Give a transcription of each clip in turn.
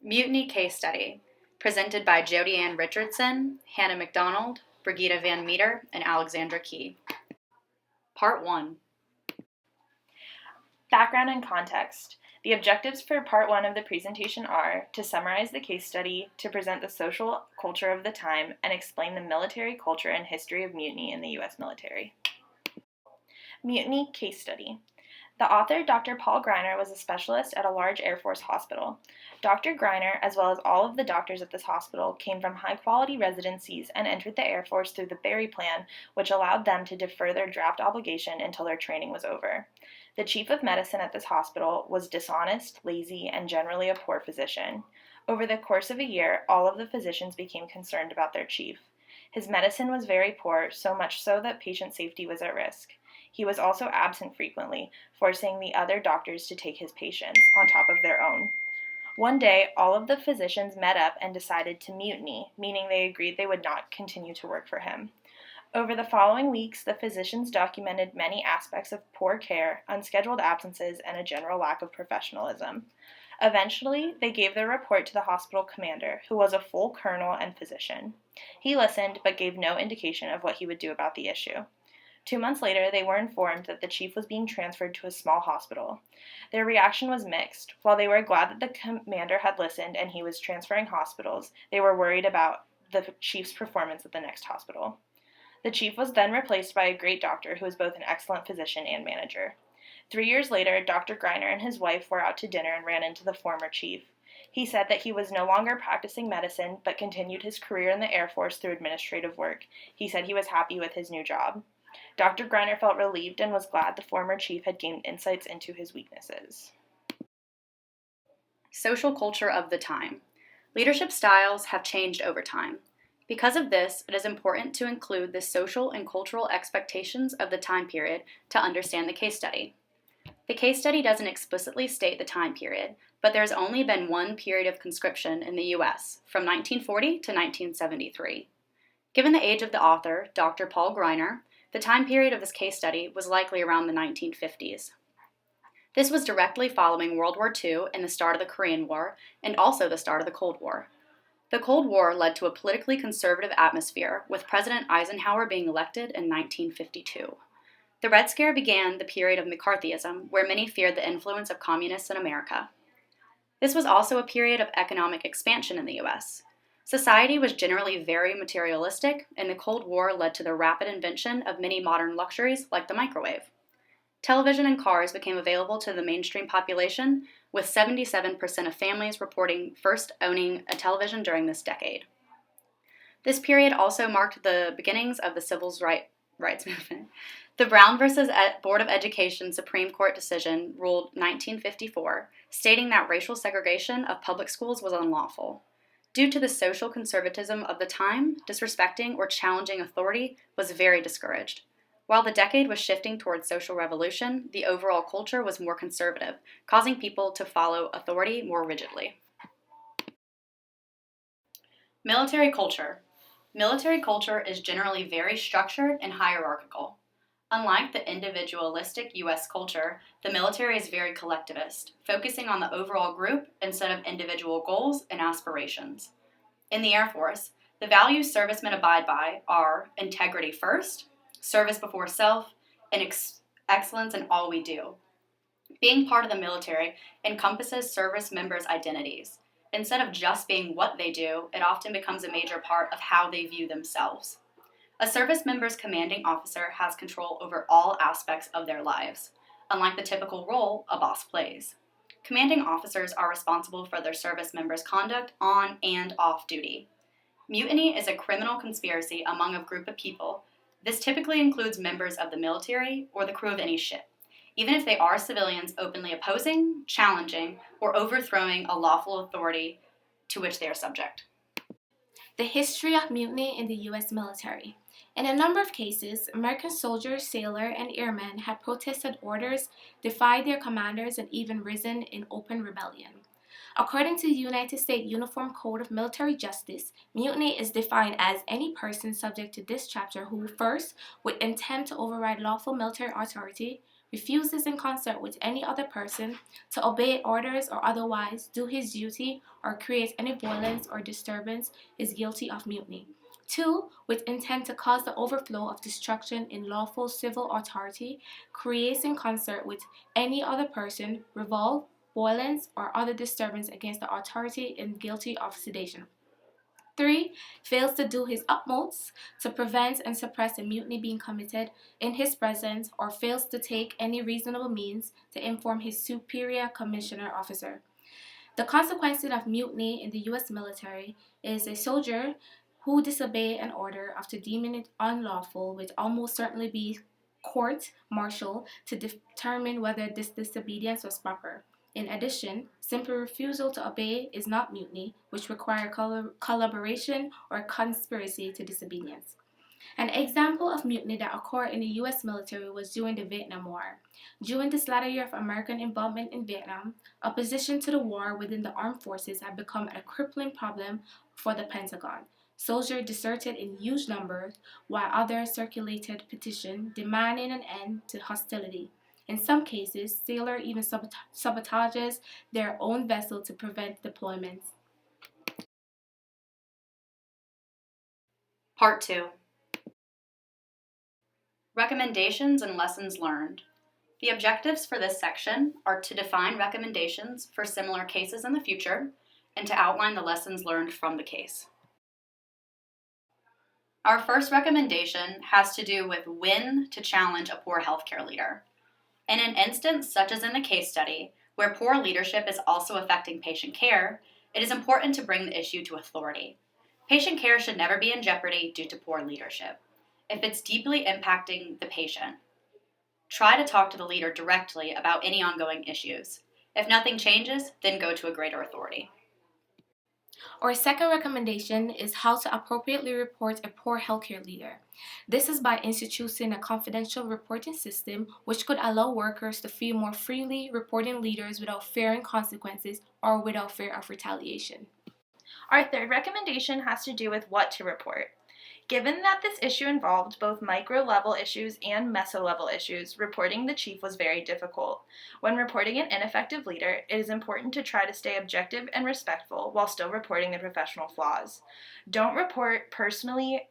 Mutiny Case Study, presented by Jodyann Richardson, Hannah MacDonald, Brigitta Van Meter, and Alexandra Key. Part 1. Background and context. The objectives for Part 1 of the presentation are to summarize the case study, to present the social culture of the time, and explain the military culture and history of mutiny in the U.S. military. Mutiny Case Study. The author, Dr. Paul Greiner, was a specialist at a large Air Force hospital. Dr. Greiner, as well as all of the doctors at this hospital, came from high-quality residencies and entered the Air Force through the Berry Plan, which allowed them to defer their draft obligation until their training was over. The chief of medicine at this hospital was dishonest, lazy, and generally a poor physician. Over the course of a year, all of the physicians became concerned about their chief. His medicine was very poor, so much so that patient safety was at risk. He was also absent frequently, forcing the other doctors to take his patients, on top of their own. One day, all of the physicians met up and decided to mutiny, meaning they agreed they would not continue to work for him. Over the following weeks, the physicians documented many aspects of poor care, unscheduled absences, and a general lack of professionalism. Eventually, they gave their report to the hospital commander, who was a full colonel and physician. He listened, but gave no indication of what he would do about the issue. 2 months later, they were informed that the chief was being transferred to a small hospital. Their reaction was mixed. While they were glad that the commander had listened and he was transferring hospitals, they were worried about the chief's performance at the next hospital. The chief was then replaced by a great doctor who was both an excellent physician and manager. 3 years later, Dr. Greiner and his wife were out to dinner and ran into the former chief. He said that he was no longer practicing medicine, but continued his career in the Air Force through administrative work. He said he was happy with his new job. Dr. Greiner felt relieved and was glad the former chief had gained insights into his weaknesses. Social culture of the time. Leadership styles have changed over time. Because of this, it is important to include the social and cultural expectations of the time period to understand the case study. The case study doesn't explicitly state the time period, but there's only been one period of conscription in the U.S., from 1940 to 1973. Given the age of the author, Dr. Paul Greiner, the time period of his case study was likely around the 1950s. This was directly following World War II and the start of the Korean War, and also the start of the Cold War. The Cold War led to a politically conservative atmosphere, with President Eisenhower being elected in 1952. The Red Scare began the period of McCarthyism, where many feared the influence of communists in America. This was also a period of economic expansion in the U.S. Society was generally very materialistic, and the Cold War led to the rapid invention of many modern luxuries like the microwave. Television and cars became available to the mainstream population, with 77% of families reporting first owning a television during this decade. This period also marked the beginnings of the civil rights movement. The Brown v. Board of Education Supreme Court decision ruled 1954, stating that racial segregation of public schools was unlawful. Due to the social conservatism of the time, disrespecting or challenging authority was very discouraged. While the decade was shifting towards social revolution, the overall culture was more conservative, causing people to follow authority more rigidly. Military culture. Military culture is generally very structured and hierarchical. Unlike the individualistic U.S. culture, the military is very collectivist, focusing on the overall group instead of individual goals and aspirations. In the Air Force, the values servicemen abide by are integrity first, service before self, and excellence in all we do. Being part of the military encompasses service members' identities. Instead of just being what they do, it often becomes a major part of how they view themselves. A service member's commanding officer has control over all aspects of their lives, unlike the typical role a boss plays. Commanding officers are responsible for their service members' conduct on and off duty. Mutiny is a criminal conspiracy among a group of people. This typically includes members of the military or the crew of any ship, even if they are civilians openly opposing, challenging, or overthrowing a lawful authority to which they are subject. The history of mutiny in the U.S. military. In a number of cases, American soldiers, sailors, and airmen had protested orders, defied their commanders, and even risen in open rebellion. According to the United States Uniform Code of Military Justice, mutiny is defined as any person subject to this chapter who, first, with intent to override lawful military authority, refuses in concert with any other person to obey orders or otherwise do his duty or create any violence or disturbance is guilty of mutiny. 2. With intent to cause the overflow of destruction in lawful civil authority, creates in concert with any other person, revolt, violence, or other disturbance against the authority and guilty of sedition. 3. Fails to do his utmost to prevent and suppress a mutiny being committed in his presence or fails to take any reasonable means to inform his superior commissioner officer. The consequences of mutiny in the U.S. military is a soldier who disobeys an order after deeming it unlawful would almost certainly be court-martialed to determine whether this disobedience was proper. In addition, simple refusal to obey is not mutiny, which requires collaboration or conspiracy to disobedience. An example of mutiny that occurred in the U.S. military was during the Vietnam War. During this latter year of American involvement in Vietnam, opposition to the war within the armed forces had become a crippling problem for the Pentagon. Soldiers deserted in huge numbers, while others circulated petitions demanding an end to hostility. In some cases, sailors even sabotages their own vessel to prevent deployments. Part 2. Recommendations and lessons learned. The objectives for this section are to define recommendations for similar cases in the future and to outline the lessons learned from the case. Our first recommendation has to do with when to challenge a poor healthcare leader. In an instance such as in the case study, where poor leadership is also affecting patient care, it is important to bring the issue to authority. Patient care should never be in jeopardy due to poor leadership. If it's deeply impacting the patient, try to talk to the leader directly about any ongoing issues. If nothing changes, then go to a greater authority. Our second recommendation is how to appropriately report a poor healthcare leader. This is by instituting a confidential reporting system which could allow workers to feel more freely reporting leaders without fearing consequences or without fear of retaliation. Our third recommendation has to do with what to report. Given that this issue involved both micro-level issues and meso-level issues, reporting the chief was very difficult. When reporting an ineffective leader, it is important to try to stay objective and respectful while still reporting the professional flaws. Don't report personal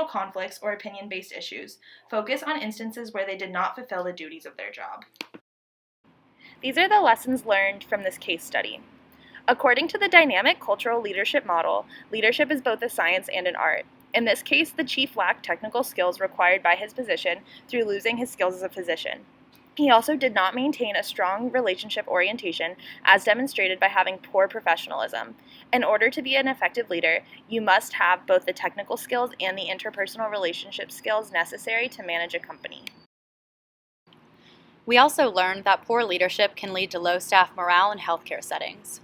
conflicts or opinion-based issues. Focus on instances where they did not fulfill the duties of their job. These are the lessons learned from this case study. According to the dynamic cultural leadership model, leadership is both a science and an art. In this case, the chief lacked technical skills required by his position through losing his skills as a physician. He also did not maintain a strong relationship orientation, as demonstrated by having poor professionalism. In order to be an effective leader, you must have both the technical skills and the interpersonal relationship skills necessary to manage a company. We also learned that poor leadership can lead to low staff morale in healthcare settings.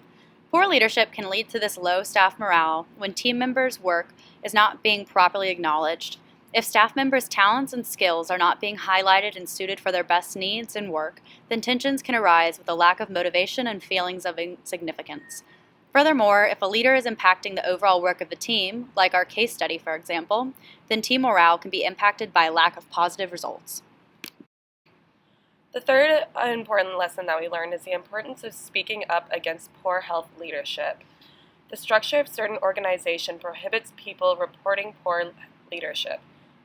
Poor leadership can lead to this low staff morale when team members' work is not being properly acknowledged. If staff members' talents and skills are not being highlighted and suited for their best needs and work, then tensions can arise with a lack of motivation and feelings of insignificance. Furthermore, if a leader is impacting the overall work of the team, like our case study for example, then team morale can be impacted by a lack of positive results. The third important lesson that we learned is the importance of speaking up against poor health leadership. The structure of certain organizations prohibits people reporting poor leadership.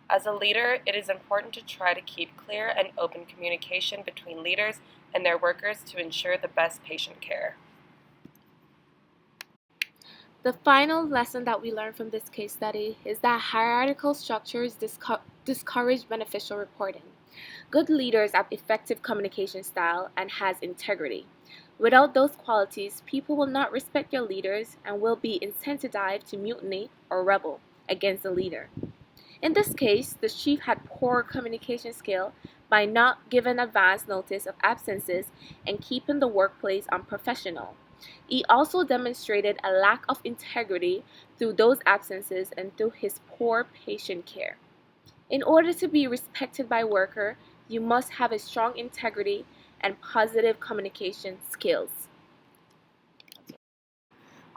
As a leader, it is important to try to keep clear and open communication between leaders and their workers to ensure the best patient care. The final lesson that we learned from this case study is that hierarchical structures discourage beneficial reporting. Good leaders have effective communication style and has integrity. Without those qualities, people will not respect their leaders and will be incentivized to mutiny or rebel against the leader. In this case, the chief had poor communication skill by not giving advance notice of absences and keeping the workplace unprofessional. He also demonstrated a lack of integrity through those absences and through his poor patient care. In order to be respected by workers, you must have a strong integrity and positive communication skills.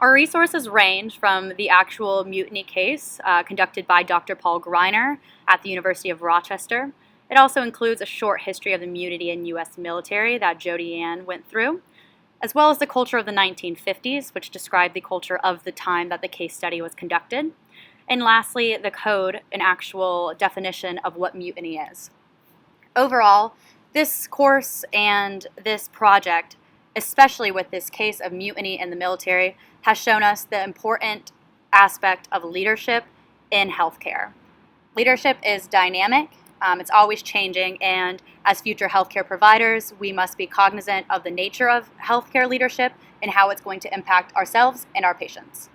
Our resources range from the actual mutiny case conducted by Dr. Paul Greiner at the University of Rochester It also includes a short history of the mutiny in U.S. military that Jodyann went through, as well as the culture of the 1950s, which described the culture of the time that the case study was conducted. And lastly, the code, an actual definition of what mutiny is. Overall, this course and this project, especially with this case of mutiny in the military, has shown us the important aspect of leadership in healthcare. Leadership is dynamic, it's always changing, and as future healthcare providers, we must be cognizant of the nature of healthcare leadership and how it's going to impact ourselves and our patients.